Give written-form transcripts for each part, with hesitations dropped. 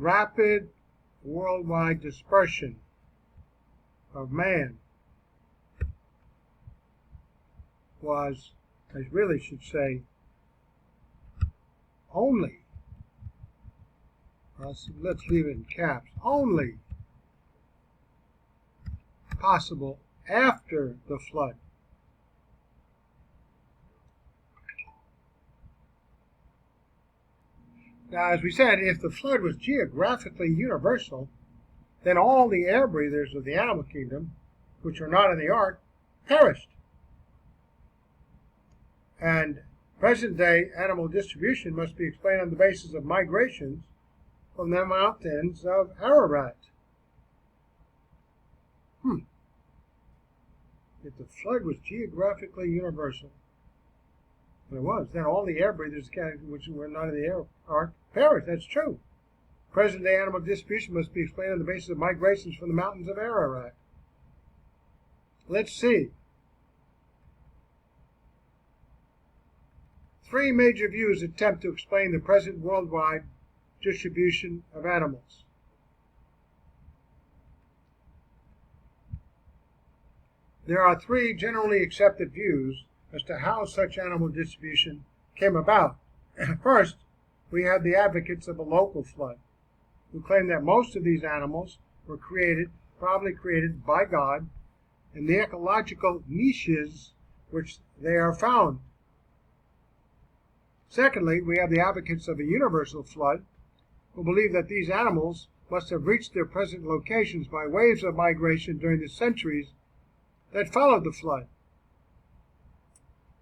rapid worldwide dispersion of man was, I really should say, only, let's leave it in caps, only possible after the flood. Now, as we said, if the flood was geographically universal, then all the air breathers of the animal kingdom, which are not in the ark, perished. And present-day animal distribution must be explained on the basis of migrations from the mountains of Ararat. If the flood was geographically universal, and it was, then all the air breathers which were not in the ark perished. That's true. Present-day animal distribution must be explained on the basis of migrations from the mountains of Ararat. Let's see. 3 major views attempt to explain the present worldwide distribution of animals. There are 3 generally accepted views as to how such animal distribution came about. First, we have the advocates of a local flood, who claim that most of these animals were probably created by God, in the ecological niches which they are found. Secondly, we have the advocates of a universal flood, who believe that these animals must have reached their present locations by waves of migration during the centuries that followed the flood.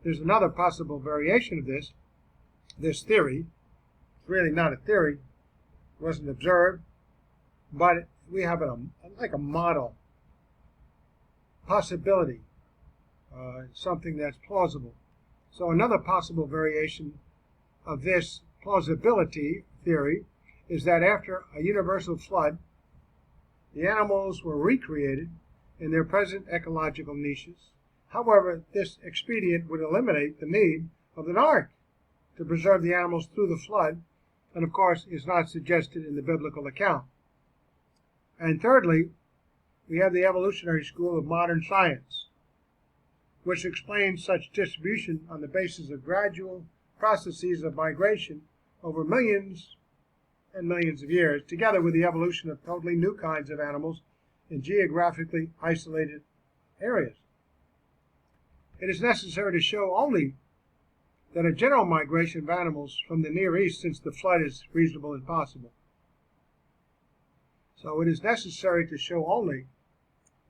There's another possible variation of this theory. It's really not a theory. It wasn't observed, but we have like a model possibility, something that's plausible. So another possible variation of this plausibility theory is that after a universal flood, the animals were recreated in their present ecological niches. However, this expedient would eliminate the need of an ark to preserve the animals through the flood, and of course is not suggested in the biblical account. And thirdly, we have the evolutionary school of modern science, which explains such distribution on the basis of gradual processes of migration over millions and millions of years, together with the evolution of totally new kinds of animals in geographically isolated areas. It is necessary to show only that a general migration of animals from the Near East since the flood is reasonable and possible. So it is necessary to show only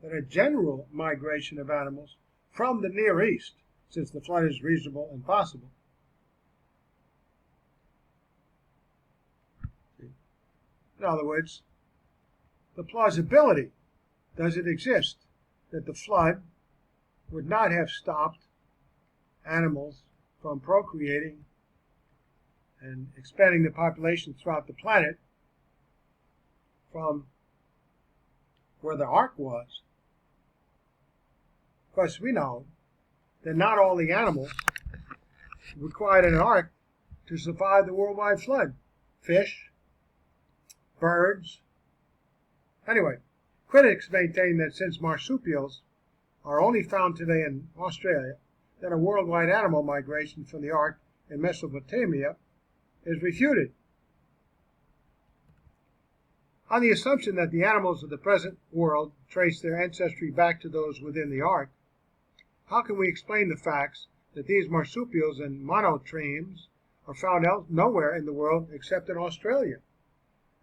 that a general migration of animals from the Near East since the flood is reasonable and possible. In other words, the plausibility, does it exist, that the flood would not have stopped animals from procreating and expanding the population throughout the planet from where the ark was. Of course, we know that not all the animals required an ark to survive the worldwide flood. Fish, birds. Anyway, critics maintain that since marsupials are only found today in Australia, then a worldwide animal migration from the ark in Mesopotamia is refuted. On the assumption that the animals of the present world trace their ancestry back to those within the ark, how can we explain the facts that these marsupials and monotremes are found nowhere in the world except in Australia,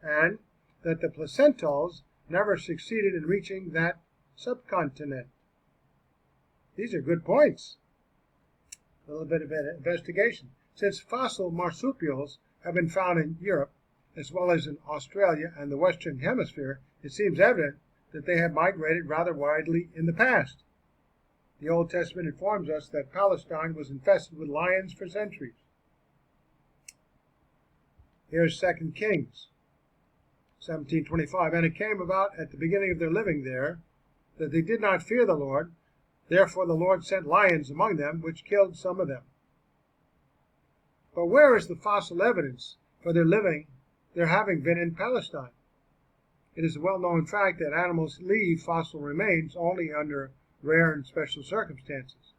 and that the placentals never succeeded in reaching that subcontinent? These are good points. A little bit of investigation. Since fossil marsupials have been found in Europe, as well as in Australia and the Western Hemisphere, it seems evident that they have migrated rather widely in the past. The Old Testament informs us that Palestine was infested with lions for centuries. Here's 2 Kings 17:25. And it came about at the beginning of their living there that they did not fear the Lord. Therefore the Lord sent lions among them, which killed some of them. But where is the fossil evidence for their living there having been in Palestine. It is a well-known fact that animals leave fossil remains only under rare and special circumstances.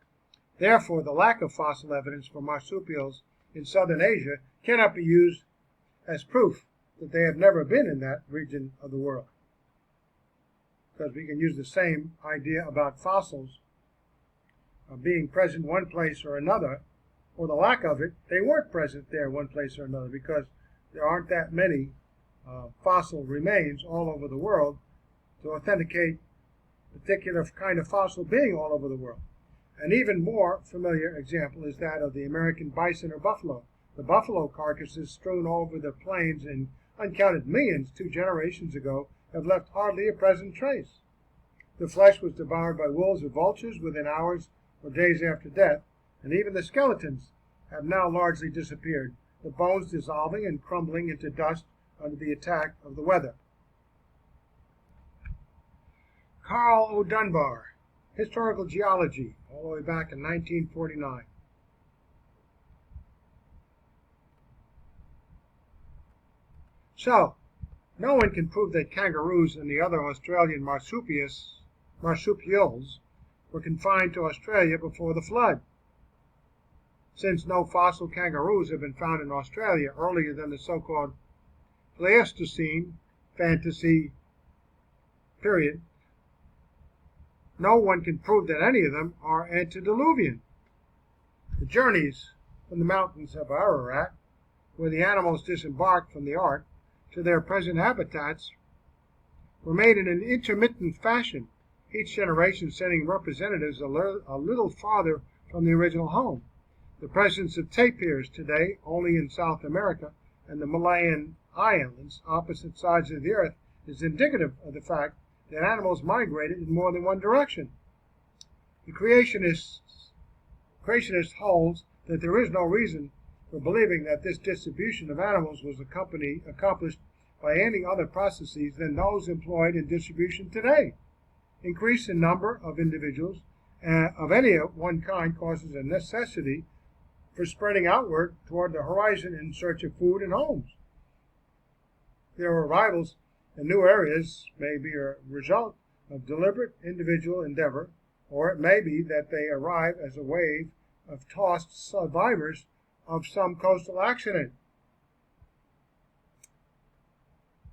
Therefore, the lack of fossil evidence for marsupials in southern Asia cannot be used as proof that they have never been in that region of the world. Because we can use the same idea about fossils being present one place or another, or the lack of it. They weren't present there one place or another because there aren't that many fossil remains all over the world to authenticate a particular kind of fossil being all over the world. An even more familiar example is that of the American bison or buffalo. The buffalo carcasses strewn all over the plains in uncounted millions 2 generations ago have left hardly a present trace. The flesh was devoured by wolves or vultures within hours or days after death, and even the skeletons have now largely disappeared, the bones dissolving and crumbling into dust under the attack of the weather. Carl O. Dunbar, Historical Geology, all the way back in 1949. So, no one can prove that kangaroos and the other Australian marsupials were confined to Australia before the flood, since no fossil kangaroos have been found in Australia earlier than the so-called Pleistocene fantasy period. No one can prove that any of them are antediluvian. The journeys from the mountains of Ararat, where the animals disembarked from the ark, to their present habitats were made in an intermittent fashion, each generation sending representatives a little farther from the original home. The presence of tapirs today only in South America and the Malayan Islands, opposite sides of the earth, is indicative of the fact that animals migrated in more than one direction. The creationist holds that there is no reason for believing that this distribution of animals was accomplished by any other processes than those employed in distribution today. Increase in number of individuals of any one kind causes a necessity for spreading outward toward the horizon in search of food and homes. Their arrivals in new areas may be a result of deliberate individual endeavor, or it may be that they arrive as a wave of tossed survivors of some coastal accident.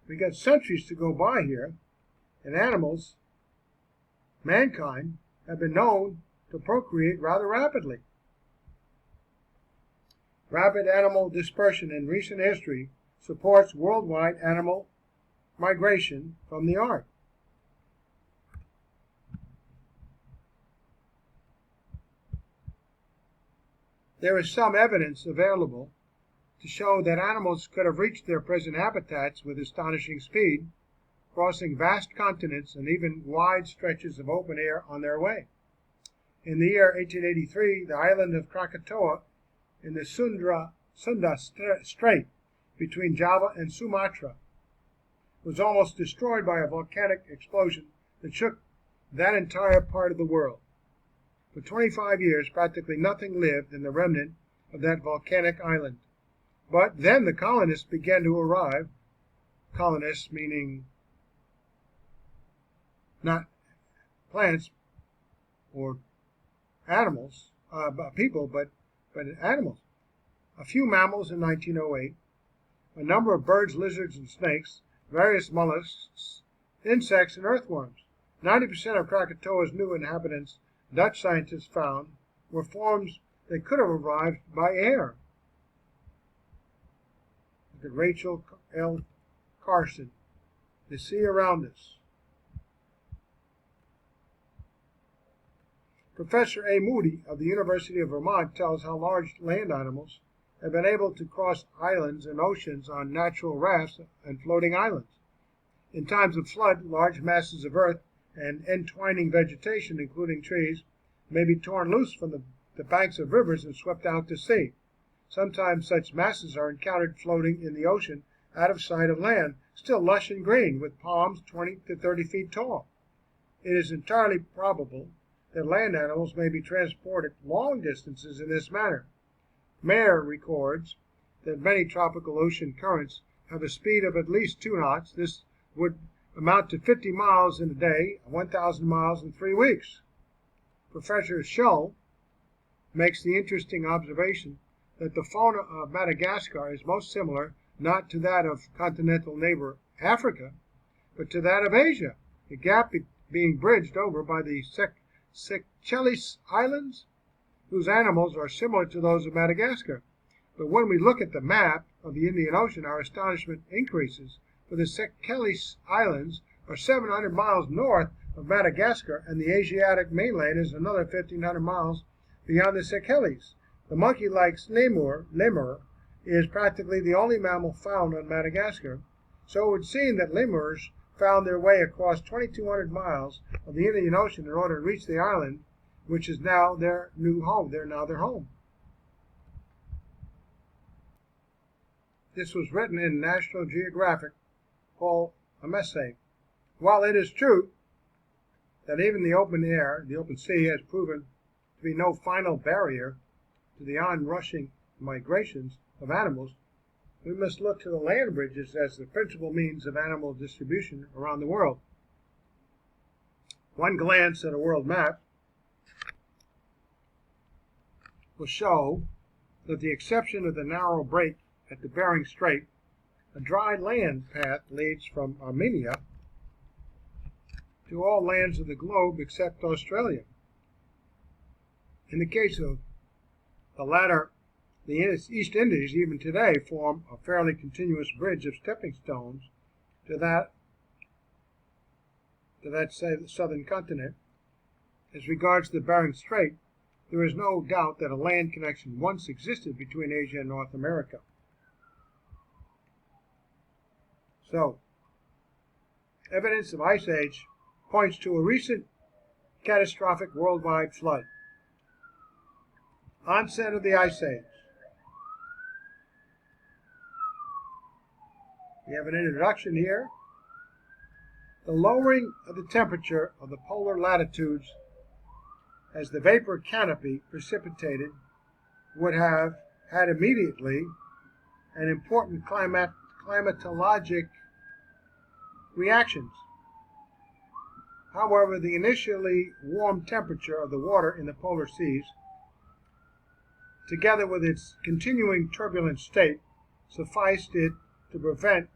We got centuries to go by here, and animals, mankind, have been known to procreate rather rapidly. Rapid animal dispersion in recent history supports worldwide animal migration from the ark. There is some evidence available to show that animals could have reached their present habitats with astonishing speed, crossing vast continents and even wide stretches of open air on their way. In the year 1883, the island of Krakatoa in the Sunda Strait between Java and Sumatra was almost destroyed by a volcanic explosion that shook that entire part of the world. For 25 years, practically nothing lived in the remnant of that volcanic island. But then the colonists began to arrive, colonists meaning not plants or animals, people, but animals. A few mammals in 1908, a number of birds, lizards, and snakes, various mollusks, insects, and earthworms. 90% of Krakatoa's new inhabitants, Dutch scientists found, were forms that could have arrived by air. Look at Rachel L. Carson, The Sea Around Us. Professor A. Moody of the University of Vermont tells how large land animals have been able to cross islands and oceans on natural rafts and floating islands. In times of flood, large masses of earth and entwining vegetation, including trees, may be torn loose from the banks of rivers and swept out to sea. Sometimes such masses are encountered floating in the ocean out of sight of land, still lush and green, with palms 20 to 30 feet tall. It is entirely probable that land animals may be transported long distances in this manner. Mayer records that many tropical ocean currents have a speed of at least 2 knots. This would amount to 50 miles in a day, 1,000 miles in 3 weeks. Professor Schull makes the interesting observation that the fauna of Madagascar is most similar not to that of continental neighbor Africa, but to that of Asia, the gap being bridged over by the Seychelles Islands, whose animals are similar to those of Madagascar. But when we look at the map of the Indian Ocean, our astonishment increases, for the Seychelles Islands are 700 miles north of Madagascar, and the Asiatic mainland is another 1,500 miles beyond the Seychelles. The monkey-like lemur is practically the only mammal found on Madagascar, so it would seem that lemurs found their way across 2,200 miles of the Indian Ocean in order to reach the island, which is now their new home. They're now their home. This was written in National Geographic, Paul Amese. While it is true that even the open air, the open sea, has proven to be no final barrier to the onrushing migrations of animals, we must look to the land bridges as the principal means of animal distribution around the world. One glance at a world map will show that, with the exception of the narrow break at the Bering Strait, a dry land path leads from Armenia to all lands of the globe except Australia. In the case of the latter, the East Indies, even today, form a fairly continuous bridge of stepping stones to that southern continent. As regards the Bering Strait, there is no doubt that a land connection once existed between Asia and North America. So, evidence of Ice Age points to a recent catastrophic worldwide flood. Onset of the Ice Age. We have an introduction here. The lowering of the temperature of the polar latitudes as the vapor canopy precipitated would have had immediately an important climatologic reactions. However, the initially warm temperature of the water in the polar seas, together with its continuing turbulent state, sufficed to prevent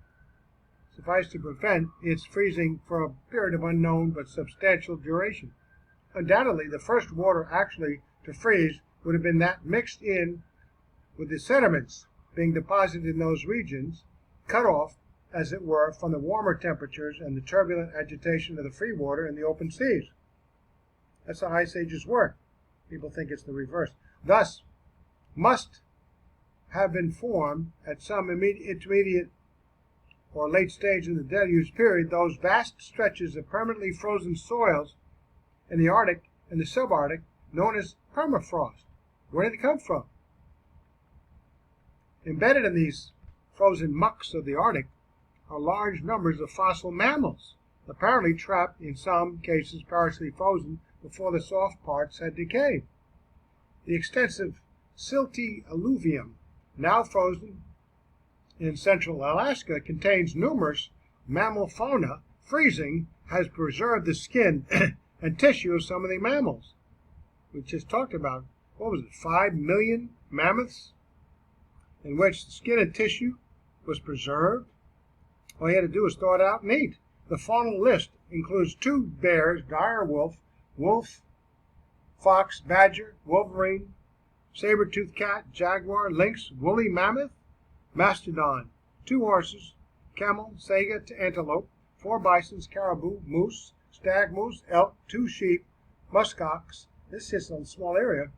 its freezing for a period of unknown but substantial duration. Undoubtedly, the first water actually to freeze would have been that mixed in with the sediments being deposited in those regions, cut off, as it were, from the warmer temperatures and the turbulent agitation of the free water in the open seas. That's how ice ages work. People think it's the reverse. Thus, must have been formed at some intermediate or late stage in the deluge period those vast stretches of permanently frozen soils in the Arctic and the subarctic known as permafrost. Where did they come from? Embedded in these frozen mucks of the Arctic are large numbers of fossil mammals, apparently trapped, in some cases partially frozen before the soft parts had decayed. The extensive silty alluvium, now frozen in central Alaska, contains numerous mammal fauna. Freezing has preserved the skin and tissue of some of the mammals. We just talked about, 5 million mammoths, in which the skin and tissue was preserved. All you had to do was thaw it out and eat. The faunal list includes 2 bears, dire wolf, fox, badger, wolverine, saber-toothed cat, jaguar, lynx, woolly mammoth, mastodon, 2 horses, camel, saiga, antelope, 4 bisons, caribou, moose, stag moose, elk, 2 sheep, muskox, this is a small area,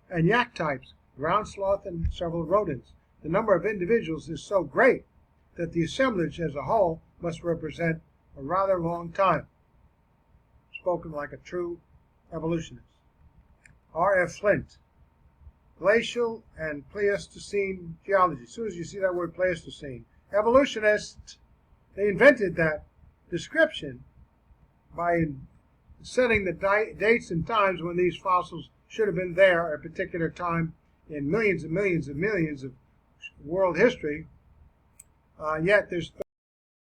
and yak types, ground sloth, and several rodents. The number of individuals is so great that the assemblage as a whole must represent a rather long time. Spoken like a true evolutionist. R.F. Flint, Glacial and Pleistocene Geology. As soon as you see that word Pleistocene, evolutionists, they invented that description by setting the dates and times when these fossils should have been there at a particular time in millions and millions and millions of world history, Yet there's